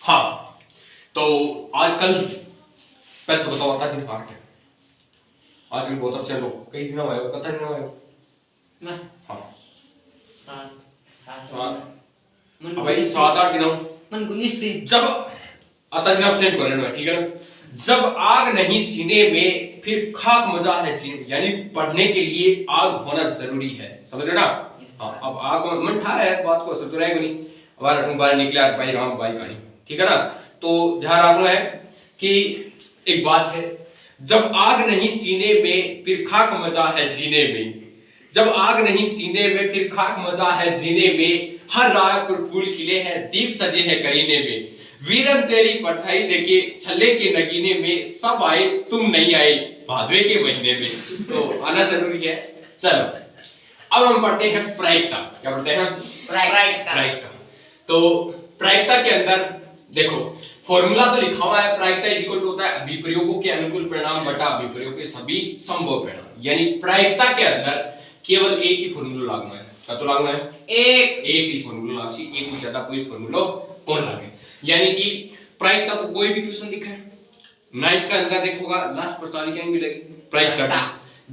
हाँ, तो आजकल पहले तो बताओ आता दिन पार्ट है आजकल बहुत अपसेंट हो कई दिन हुए हो कतई दिन हुए हो मैं हाँ सात सात सात अब भाई 7-8 दिन हो मन 19 दिन जब आता दिन अपसेंट कर लेना ठीक है ना जब आग नहीं सीने में फिर खाक मजा है जीने यानी पढ़ने के लिए आग होना जरूरी है समझ रहे ना हाँ अब आग मन ठा रहा है बात को असर तो रहेगा नहीं अब बाहर निकले यार भाई राम भाई कहानी ठीक है ना तो ध्यान रखना है कि एक बात है जब आग नहीं सीने में फिर खाक मजा है जीने में जब आग नहीं सीने में फिर खाक मजा है जीने में हर राह पर फूल खिले हैं दीप सजे हैं करीने में वीरन तेरी परछाई देके छल्ले के नगीने में सब आए तुम नहीं आए भादवे के महीने में तो आना जरूरी है चलो अब हम पढ़ते हैं प्रायिकता क्या पढ़ते हैं प्रायिकता तो प्रायिकता के अंदर देखो फॉर्मूला तो लिखा हुआ है प्रायिकता इज इक्वल टू होता है अभिप्रयोगों के अनुकूल परिणाम बटा अभिप्रयोग के सभी संभव परिणाम यानी प्रायिकता के अंदर केवल एक ही फॉर्मूला लागू है क्या तो लागू है एक ही फॉर्मूला लागू एक से ज्यादा कोई फॉर्मूला कौन लागे यानी कि प्रायिकता को कोई भी ट्यूशन दिखा है 9th के अंदर देखोगा लास्ट प्रश्नावली क्या मिलेगी प्रायिकता की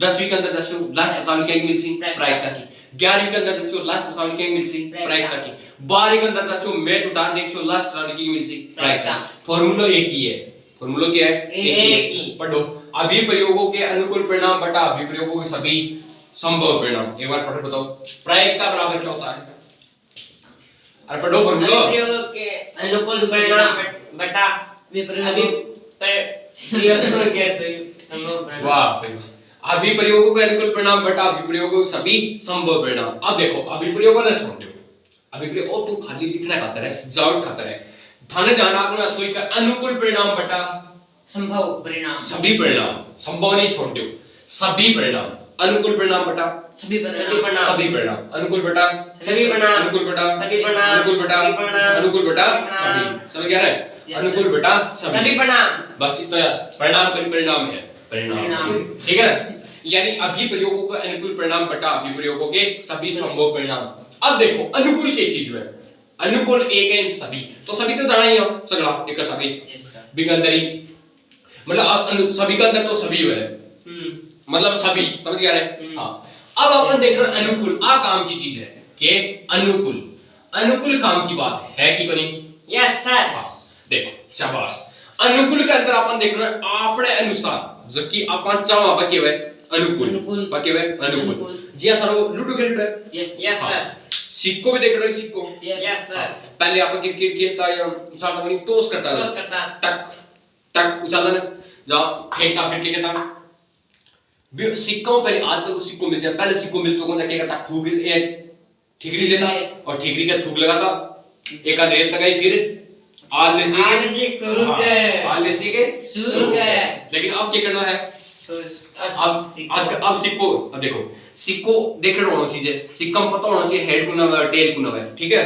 10वीं के अंदर जैसे लास्ट प्रश्नावली क्या मिलसी प्रायिकता की 11वीं के अंदर जैसे लास्ट प्रश्नावली क्या मिलसी प्रायिकता की 12वीं के अंदर जैसे मैथ उदाहरण देखो लास्ट प्रश्नावली की मिलसी प्रायिकता फॉर्मूला एक ही है फॉर्मूला क्या है एक ही पढ़ो अभिप्रयोगों के अनुकूल परिणाम बटा अभिप्रयोगों के सभी संभव परिणाम एक बार पढ़ बताओ प्रायिकता बराबर क्या होता है अरे पढ़ो फॉर्मूला अभिप्रयोग के अनुकूल परिणाम बटा विप्रयोग प्रयोग कैसे संभव परिणाम वाह अभिप्रयोगों के अनुकूल परिणाम बटा अभिप्रयोगों के सभी संभव परिणाम अब देखो अभिप्रयोगों ने छोड़ दो अभिप्रयोग ओ तू खाली लिखना खातर है सजावट खातर है थाने ध्यान रखना तो एक अनुकूल परिणाम बटा संभव परिणाम सभी परिणाम संभव नहीं छोड़ दो सभी परिणाम अनुकूल परिणाम बटा सभी परिणाम सभी परिणाम अनुकूल बटा सभी परिणाम अनुकूल बटा सभी परिणाम अनुकूल बटा अनुकूल बटा सभी समझ गया है अनुकूल बटा सभी परिणाम बस इतना परिणाम का परिणाम है परिणाम ठीक है यानी अभिप्रयोगों के अनुकूल परिणाम बटा अभिप्रयोगों के सभी संभव परिणाम अब देखो अनुकूल की चीज है अनुकूल एक है सभी तो सभी तो जाना ही हो सगला एक सभी बिगंदरी मतलब सभी का अंदर तो सभी है मतलब सभी समझ गया रे हाँ अब अपन देख रहे हैं अनुकूल आ काम की चीज है कि अनुकूल अनुकूल काम की बात है कि बनी यस सर देखो शाबाश अनुकूल के अंदर अपन देख रहे हैं अपने अनुसार जबकि अपन चावा बके हुए अनुकूल बके हुए अनुकूल जी थारो लूडो खेल रहे यस यस सर सिक्को भी देख रहे हो सिक्को यस सर पहले अपन क्रिकेट खेलता या उछालता नहीं टॉस करता टक टक उछालना जाओ फेंकता फिर के कहता सिक्कों पहले आजकल तो सिक्को मिल जाए पहले सिक्को मिलता कौन क्या करता थूक ठिकरी लेता और ठिकरी का थूक लगाता एक आध रेत लगाई फिर लेकिन अब क्या करना है अब सिक्को अब देखो सिक्को देख रहे हो चीज है सिक्का में पता होना चाहिए हेड को ना टेल को ना ठीक है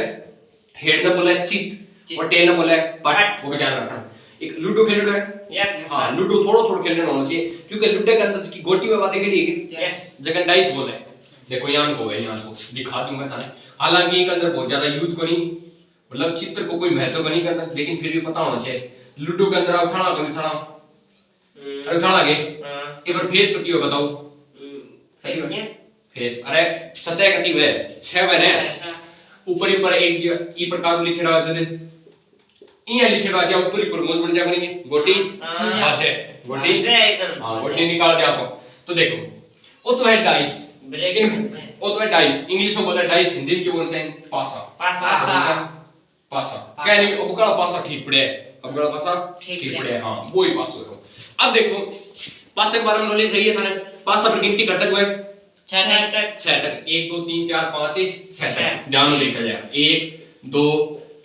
हेड ने बोला है चित और टेल ने बोला है पट वो भी ध्यान रखना एक लूडो खेल रहे हैं यस हाँ लूडो थोड़ा खेलना होना चाहिए क्योंकि लूडो के अंदर की गोटी में बातें खेली है यस जगन डाइस बोले देखो यहाँ को है यहाँ को दिखा दूंगा थाने हालांकि एक अंदर बहुत ज्यादा यूज को नहीं मतलब चित्र को कोई महत्व नहीं करता लेकिन फिर भी पता होना चाहिए लूडो के अंदर आप छाना तो नहीं छाना अरे छाना के एक बार फेस कती हो बताओ फेस अरे सतह कती है 6 बने ऊपर ऊपर एक ई प्रकार लिखेड़ा है इया लिखेड़ा क्या ऊपर ऊपर मोज बन जा बनेगी गोटी हां है गोटी एकदम हां गोटी निकाल दे आपको तो देखो वो तो है डाइस वो तो है डाइस इंग्लिश में बोलते हैं डाइस हिंदी में क्या बोलते हैं पासा पासा क्या नहीं अब कड़ा पासा ठीक पड़े अब कड़ा पासा ठीक पड़े हां वो ही पासा हो अब देखो पासा के बारे में नॉलेज है ये था पासा पर गिनती करते हुए 6 तक 1 2 3 4 5 6 तक ध्यान से देखा जाए 1 2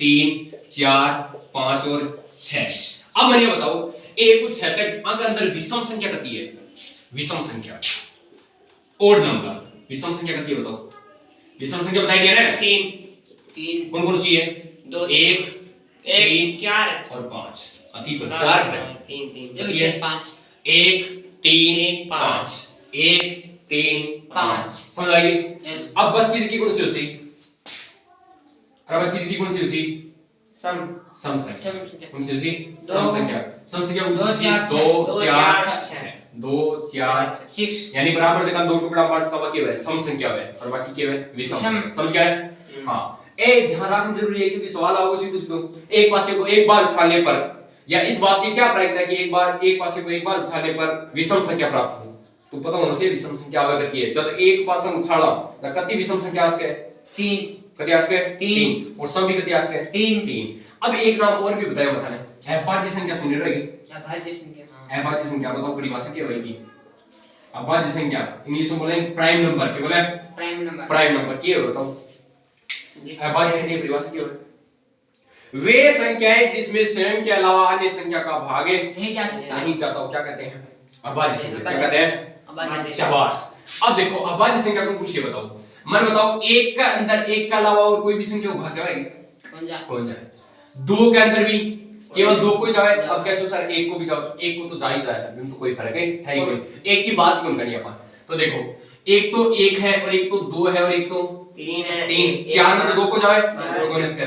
3 4 5 और 6 अब मुझे बताओ 1 को 6 तक अंक अंदर विषम संख्या कितनी है विषम संख्या ओड नंबर विषम संख्या कितनी है बताओ विषम संख्या बताई दिया ना 3 कौन कौन सी है 2 1 4 और 5 अति तो 4 है 3 5 1 3 5 1 3 5 समझ आ गई यस अब बच की कौन सी होसी अरे बच की कौन सी होसी सम सम संख्या सम संख्या कौन सी दो, सम संख्या कौन दो, सी चार, 2 छह, 4 छह, 2 4 6 यानी बराबर देखा दो टुकड़ा पांच का बाकी है सम संख्या है और बाकी क्या है विषम विषम। संख्या। समझ गए हां ए ध्यान रखना जरूरी है क्योंकि सवाल आओगे उसी कुछ दो एक पासे को एक बार उछालने पर या इस बात की क्या प्रायिकता है कि एक पासे को एक बार उछालने पर विषम संख्या प्राप्त हो तो पता होना चाहिए विषम संख्या आवे करती है जब एक पासा उछाला तो कितनी विषम संख्या आसके 3 कितनी आसके 3 और सम भी कितनी आसके 3 अब एक नाम और भी बताया बताने अभाज्य संख्या सुन रहे हो अभाज्य संख्या अभाज्य संख्या बताओ परिभाषा क्या होगी अभाज्य संख्या इंग्लिश में बोले प्राइम नंबर क्या बोले प्राइम नंबर क्या होता है अभाज्य संख्या की परिभाषा क्या है वे संख्याएं जिसमें स्वयं के अलावा अन्य संख्या का भाग नहीं जा सकता नहीं जाता क्या कहते हैं अभाज्य संख्या क्या कहते हैं अभाज्य शाबाश अब देखो अभाज्य संख्या को कुछ बताओ मन बताओ एक का अंदर एक के अलावा और कोई भी संख्या भाग जाएगी कौन जाए दो के अंदर भी केवल दो को जाए अब कैसे सर एक को भी जाओ एक को तो जा ही जाए तो कोई फर्क है ही कोई एक की बात क्यों करनी अपन तो देखो एक तो एक है और एक तो दो है और एक तो तीन है तीन चार में तो दो को जाए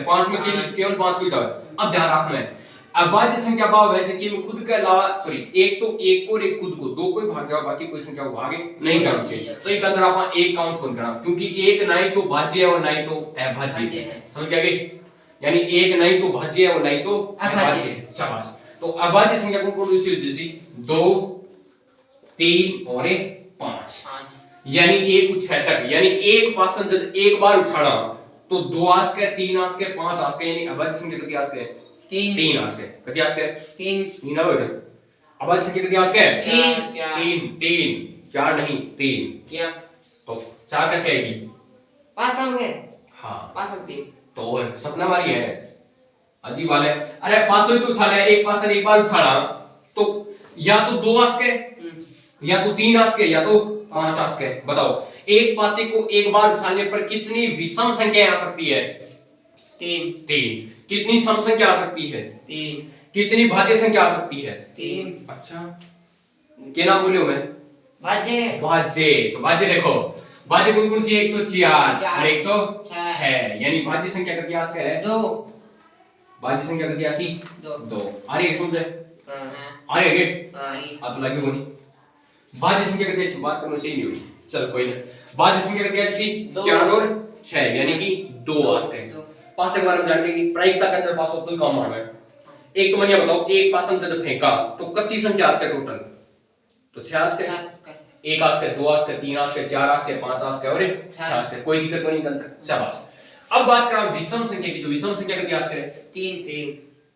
पांच में केवल पांच को जाए अब ध्यान रखना है अभाज्य संख्या भाव है जिनकी में खुद के अलावा सॉरी एक तो एक को और एक खुद को दो कोई भाग जाओ बाकी कोई संख्या को भागे नहीं जाना चाहिए तो एक अंदर आप एक काउंट कौन करा क्योंकि एक ना ही तो भाज्य है और ना ही तो अभाज्य है समझ गया कि यानी एक नहीं तो भाज्य है और नहीं तो अभाज्य है शाबाश तो अभाज्य संख्या कौन कौन सी होती है 2 3 और 5 यानी एक उछाल तक यानी एक पासन जब एक बार उछाला तो 2 आस के 3 आस के 5 आस के यानी अभाज्य संख्या कितनी आस के 3 आस के कितनी आस के 3 ना बेटा अभाज्य संख्या कितनी आस के 3 4 नहीं 3 क्या तो 4 कैसे आएगी पास होंगे हां पास होती तो सपना मारी है अजीब वाले अरे 500 ही तो उछाला एक पासन एक बार उछाला तो या तो 2 आस के या तो 3 आस के या तो 5 आस के बताओ एक पासे को एक बार उछालने पर कितनी विषम संख्या आ सकती है 3 कितनी सम संख्या आ सकती है 3 कितनी भाज्य संख्या आ सकती है 3 अच्छा क्या नाम बोले मैं भाज्य भाज्य तो भाज्य देखो भाज्य कौन कौन सी एक तो 4 और एक तो 6 यानी भाज्य संख्या कितनी आस के है 2 भाज्य संख्या कितनी आसी 2 आ रही है समझे आ रही है आप लगे होनी भाज्य संख्या कितनी अच्छी बात करना सही नहीं हुई चल कोई ना भाज्य संख्या कितनी अच्छी 4 और 6 यानी कि 2 आस के पास के बारे में जानते हैं कि प्रायिकता के अंदर पास हो तो काम मारना है एक तो मैंने बताओ एक पासन जब फेंका तो कितनी संख्या आस के टोटल तो 6 आस के एक आस के 2 आस के 3 आस के 4 आस के 5 आस के और 6 आस के कोई दिक्कत नहीं अंदर शाबाश अब बात करें विषम संख्या की तो विषम संख्या कितनी आस के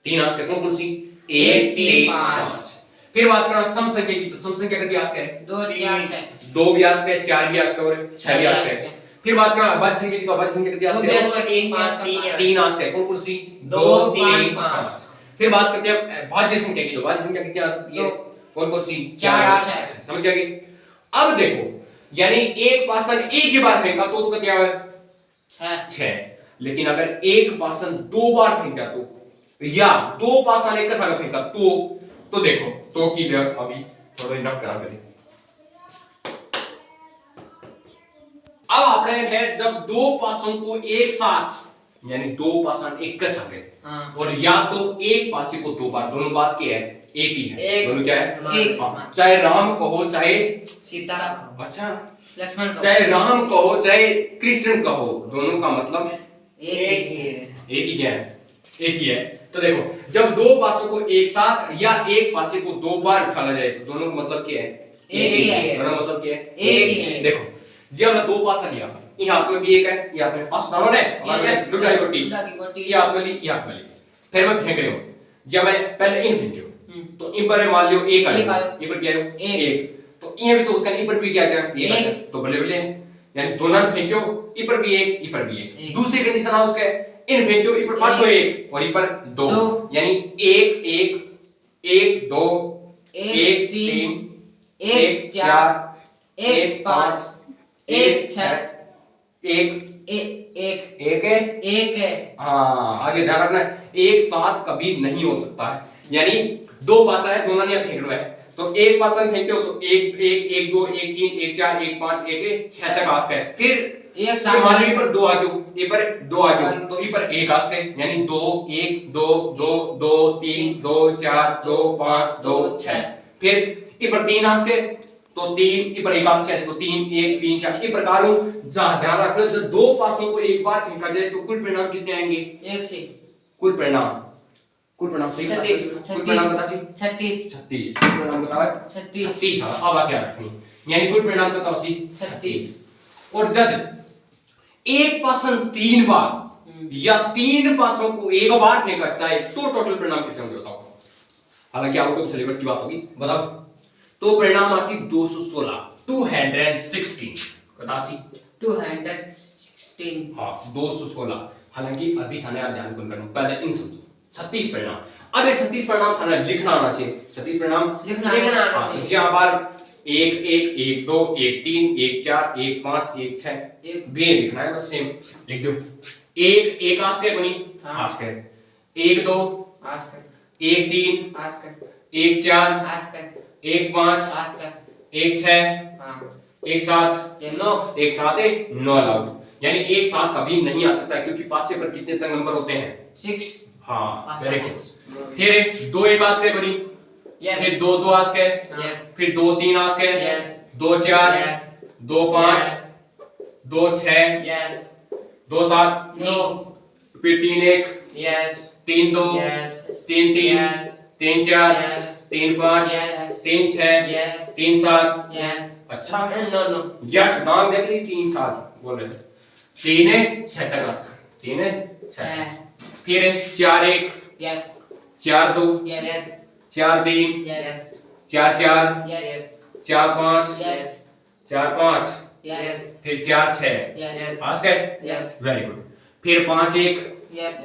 3 आस के कौन कौन सी 1 3 5 फिर बात करें सम संख्या की तो सम संख्या कितनी आस के 2 4 6 2 भी आस के 4 भी आस के और 6 भी आस के फिर बात करें अभाज्य संख्या की तो अभाज्य संख्या कितनी आस के 3 आस के कौन कौन सी 2 3 5 फिर बात करते हैं भाज्य संख्या की तो भाज्य संख्या कितनी आ सकती है कौन कौन सी 4 8 6 समझ गया कि अब देखो यानी एक पासन एक ही बार फेंका तो कितना है 6 लेकिन अगर एक पासन 2 बार फेंका तो या 2 पासन एक साथ फेंका तो देखो तो की अभी थोड़ा इंटरप्ट करा करें अब आपने है जब 2 पासों को एक साथ यानी 2 पासन एक के साथ और या तो एक पासे को 2 बार दोनों बात क्या है एक ही है दोनों क्या है चाहे राम कहो चाहे सीता अच्छा लक्ष्मण कहो चाहे राम कहो चाहे कृष्ण कहो दोनों का मतलब एक ही है एक ही क्या है एक ही है तो देखो जब 2 पासों को एक साथ या एक पासे को 2 बार उछाला जाए तो दोनों का मतलब क्या है एक ही है दोनों मतलब क्या है एक ही है देखो जब मैं 2 पासा लिया यहाँ पे भी एक है यहाँ पे पास डालो ने लुटाई गोटी ये आप में ली ये आप में ली फिर मैं फेंक रही हूँ जब मैं पहले इन फेंकी तो इन पर मान लियो एक आया ये पर क्या है एक तो ये भी तो उसका इन पर भी क्या जाए एक तो बल्ले बल्ले है यानी दोनों फेंक्यो इ पर भी एक इ पर भी एक दूसरी कंडीशन है उसके इन फेंक्यो इ पर पांचों एक और इ पर 2 यानी 1 1 1 2 1 3 1 4 1 5 1 6 एक है हाँ आगे ध्यान रखना एक साथ कभी नहीं हो सकता है यानी 2 पासा है दोनों ने फेंकना है तो एक पासा फेंकते हो तो 1 1 1 2 1 3 1 4 1 5 1 6 तक आस है फिर एक तो साथ मान लो ये पर 2 आ गयो, ये पर 2 आ गयो, तो ये पर 1 आ सके, यानी 2 1 2 2 2 3 2 4 2 5 2 6। फिर ये पर 3 आ सके, तो 3 ये पर 1 आ सके, तो 3 1 3 4। इस प्रकार ध्यान रखना, जब दो पासों को एक बार फेंका जाए तो कुल परिणाम कितने आएंगे? एक से कुल परिणाम सही बता, कुल परिणाम बता सी 36 36, कुल परिणाम बताओ 36 36। अब क्या रखनी, यानी कुल परिणाम बताओ सी 36। और जब एक पासन 3 बार या 3 पासों को एक बार फेंका जाए तो टोटल परिणाम कितने होंगे बताओ? हालांकि आउट ऑफ सिलेबस की बात होगी, बताओ। तो परिणाम आसी 216, 216 बतासी 216। हाँ 216। हालांकि अभी थाने आप ध्यान कौन करना, पहले इन समझो 36 परिणाम। अब एक 36 परिणाम थाने लिखना आना चाहिए, 36 परिणाम लिखना हाँ, तो यहाँ बार 1 1 1 2 1 3 1 4 1 5 1 6 एक बे लिखना है, बस सेम लिख दो। 1 1 आस्के बनी ASCII 1 2 ask her 1 3 ask her 1 4 ask her 1 5 ask her 1 6 हां 1 7 Yes. 9 1 7 9 अलाउड, यानी 1 7 कभी नहीं आ सकता है, क्योंकि पासे पर कितने तक नंबर होते हैं? 6 हाँ वेरी गुड। फिर 2 1 आस्के बनी, फिर 2 2 आस्के, फिर 2 3 आस्के, Yes. 2 4 2 5 2 6 Yes. 2 7 नहीं फिर 3 1 Yes. 3 2 Yes. 3 3 Yes. 3 4 Yes. 3 5 Yes. 3 6 Yes. 3 7। Yes अच्छा No. यस नाम देख ली 3 7 बोल रहे 3 6 तक आ 3 6 फिर 4 1 yes 4 2 yes 4 3 yes 4 4 yes 4 5 yes 4 5 yes फिर 4 6 यस पास गए यस वेरी गुड। फिर 5 1 यस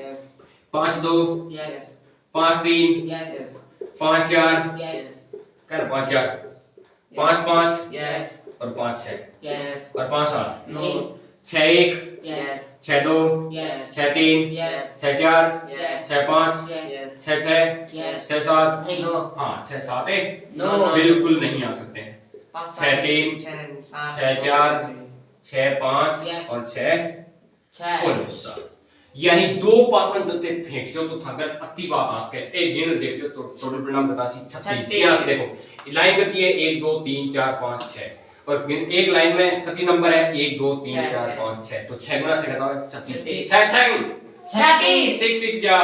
5 2 यस 5 3 यस 5 4 यस क्या 5 4 5 5 Yes. और 5 6 यस और 5 7 नहीं 6 1 yes 6 2 yes 6 3 yes 6 4 Yes. 6 5 yes 6 6 Yes. 6 7 नहीं हाँ 6 7 No. बिल्कुल नहीं आ सकते हैं। 6 3 6 4 6 5 Yes. और 6 6 और 7, यानी दो पासन जते फेंक से तो थकर अति बात आस के एक गिन देख लो तो टोटल परिणाम बता सी 36। यहां से देखो लाइन करती है 1 2 3 4 5 6 और एक लाइन में कितने नंबर है 1 2 3 4 5 6, तो 6 गुना 6 कितना है 36 6 6 6 जा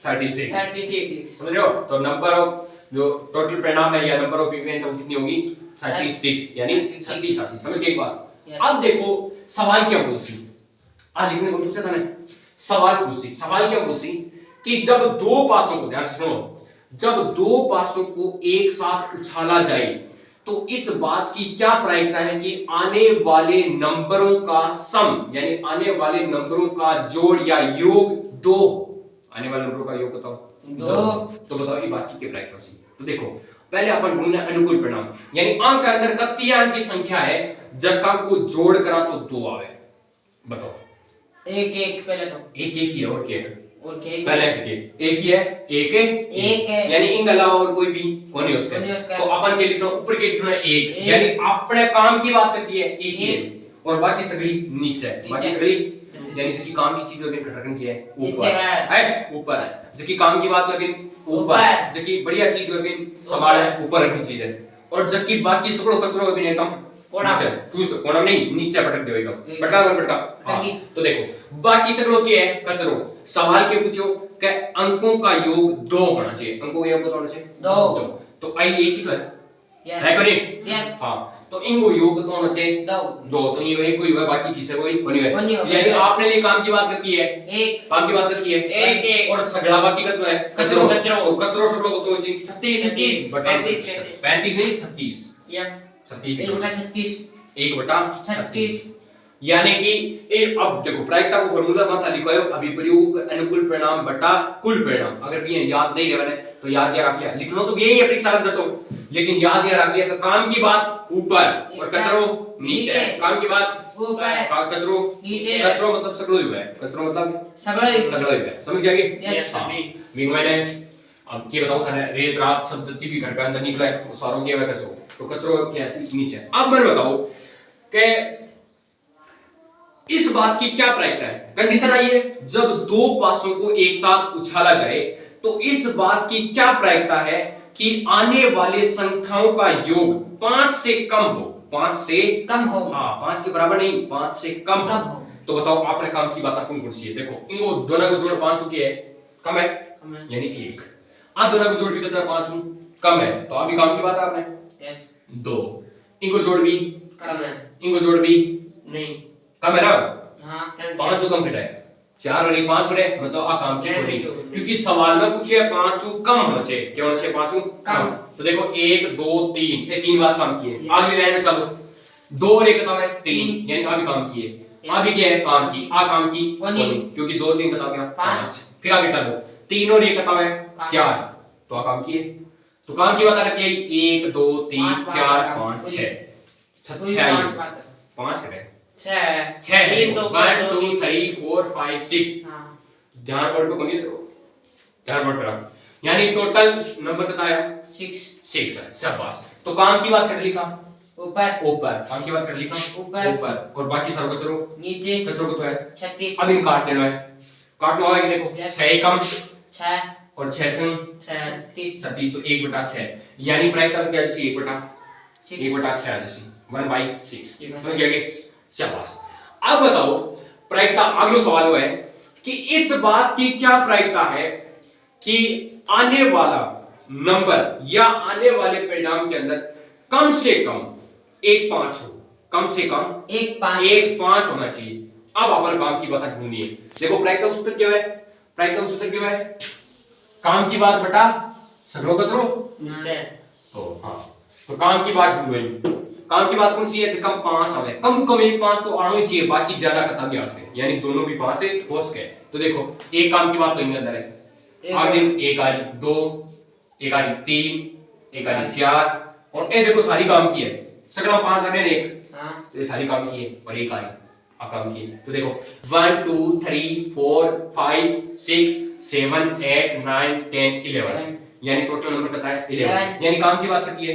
36 समझ रहे हो? तो नंबर ऑफ जो टोटल परिणाम है या नंबर ऑफ इवेंट वो कितनी होगी 36, यानी 36 समझ गए एक बात। Yes. अब देखो सवाल क्या पूछी, आज लिखने को पूछा था ना, सवाल क्या पूछी कि जब दो पासों को ध्यान से सुनो, जब दो पासों को एक साथ उछाला जाए तो इस बात की क्या प्रायिकता है कि आने वाले नंबरों का सम यानी आने वाले नंबरों का जोड़ या योग 2, आने वाले नंबरों का योग बताओ 2, तो बताओ ये बात की क्या प्रायिकता होगी? तो देखो पहले अपन ढूंढना अनुकूल परिणाम, यानी अंक के अंदर कितनी अंक की संख्या है जब को जोड़ करा तो 2 आवे, बताओ। एक पहले तो एक ही है और क्या है? और क्या पहले एक ही है, एक है यानी इन अलावा और कोई भी कौन है कौन है उसका? तो अपन के लिखना ऊपर के लिखना एक, एक। यानी अपने काम की बात करती है एक ही है, एक। और बाकी सगली नीचे, बाकी नीचे। सगली यानी जिसकी काम की चीज होगी खटकनी चाहिए ऊपर नीचे। है, ऊपर जिसकी काम की बात होगी ऊपर, ऊपर। जिसकी बढ़िया चीज होगी संभाल ऊपर रखनी चाहिए, और जबकि बाकी सगलो कचरो होगी एकदम कोना। नीचे, ठूस दो कोना नहीं नीचे पटक दो एकदम, एक। पटका हाँ, पटकी। तो देखो बाकी सगलो क्या है कचरो, सवाल के पूछो कि अंकों का योग 2 होना चाहिए, अंकों का योग कितना होना चाहिए 2, तो आई एक ही तो है यस है कि नहीं? यस हाँ तो इनको योग कितना होना चाहिए 2 2, तो ये एक कोई हुआ बाकी किसी कोई नहीं नहीं है, हुआ। यानी आपने लिए काम की बात करती है, एक काम की बात करती है एक। और सगला बाकी का तो है कचरो। तो कचरो सब लोग तो 36 36, 35 नहीं 36 36 एक बटा 36 1 बटा 36 यानी कि अब देखो प्रायिकता को फार्मूला मत लिखो अभी प्रयोग अनुकूल परिणाम बटा कुल परिणाम, अगर भी याद नहीं रहने तो याद या रख लिया, लिखना तो यही है परीक्षा कर दो, लेकिन याद या रख लिया कि काम की बात ऊपर और कचरो नीचे, काम की बात ऊपर कचरो नीचे, कचरो मतलब सगलो ही है, कचरो मतलब सगलो ही है, समझ गया कि यस हाँ विंग मैंने अब क्या बताऊं थाने रेत रात सब जति भी घर का अंदर निकला है वो सारों क्या है कचरो, तो कचरो क्या है नीचे। अब मैं बताऊं कि इस बात की क्या प्रायिकता है? कंडीशन आई है जब दो पासों को एक साथ उछाला जाए तो इस बात की क्या प्रायिकता है कि आने वाले संख्याओं का योग 5 से कम हो। 5 से कम हो। हाँ 5 के बराबर नहीं, 5 से कम हो। तो बताओ आपने काम की बात कौन कौन सी है? देखो इनको दोनों को जोड़ 5 की है, कम है यानी 1। आप दोनों को जोड़ भी कितना 5 कम है, तो अभी काम की बात है आपने। यस 2 इनको जोड़ भी कम है इनको जोड़ भी नहीं कम है ना। हाँ 5 कम फिट है 4 और 1 5 हो रहे, मतलब आ काम की हो रही, क्योंकि सवाल में पूछे 5 कम होना चाहिए, क्या होना चाहिए 5 कम। तो देखो 1 2 3 ये 3 बात काम की है। आगे लाइन में चलो 2 और 1 कितना है 3, यानी अभी काम की है। अभी क्या है काम की, आ काम की क्योंकि 2 3 कितना गया 5। फिर आगे चलो 3 और 1 कितना है 4, तो आ काम की है। तो काम की बात आ रही है 1 2 3 4 5 6 5 है 6 है 1 2 3 4 5 6। ध्यान बोर्ड पे कोनी तो ध्यान बोर्ड पे रख, यानी टोटल नंबर कितना आया 6 है। शाबाश। तो काम की बात कर लिखा ऊपर काम की बात कर लिखा ऊपर और बाकी सारों को कचरो नीचे कचरो को तो है 36। अब इन काट देना है, काटना होगा कि देखो 6 कम 6 और 6 से 36 36 तो 1/6, यानी प्रायिकता क्या है 1/6 जैसी 1/6 समझ गए? शाबाश। अब बताओ प्रायिकता, अगला सवाल वो है कि इस बात की क्या प्रायिकता है कि आने वाला नंबर या आने वाले परिणाम के अंदर कम से कम 1 5 हो, कम से कम 1 5 होना चाहिए। अब अपन काम की बात ढूंढनी है। देखो प्रायिकता सूत्र क्या है, प्रायिकता सूत्र क्या है, काम की बात बटा सगड़ो कचरो। तो हाँ तो काम की बात ढूंढो। काम की बात कौन सी है जो कम 5 आवे, कम से कम 1 5 तो आना ही चाहिए, बाकी ज्यादा कथा भी आ सके, यानी दोनों भी 5 है हो सके। तो देखो एक काम की बात तो इनके अंदर है, आगे 1 आ रही 2 1 आ रही 3 1 आ रही 4 और ये देखो सारी काम की है, सगड़ा 5 आ गए 1, तो ये सारी काम की है और 1 आ रही काम की है। तो देखो 1 2 3 4 5 6 7 8 9 10 11, यानी टोटल नंबर कितना है 11, यानी काम की बात करती है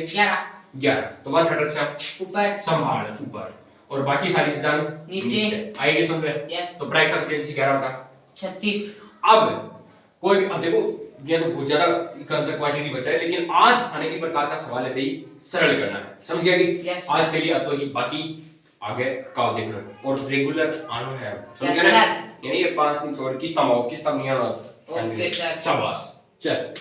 11। तो 1 हटक से ऊपर संभाल ऊपर और बाकी सारी चीजें नीचे आएगी समझ में। यस तो प्रायिकता कितनी सी 11 होगा 36। अब कोई भी, अब देखो ये तो बहुत ज्यादा अंदर क्वांटिटी बचा है, लेकिन आज थाने की प्रकार का सवाल है भाई सरल करना है, समझ गया कि yes, आज के लिए अब तो ही, बाकी आगे का देखना और रेगुलर आना है, समझ गया ना? यानी ये 5 दिन छोड़ किस तम आओ किस तम नहीं आना। ओके सर शाबाश चल।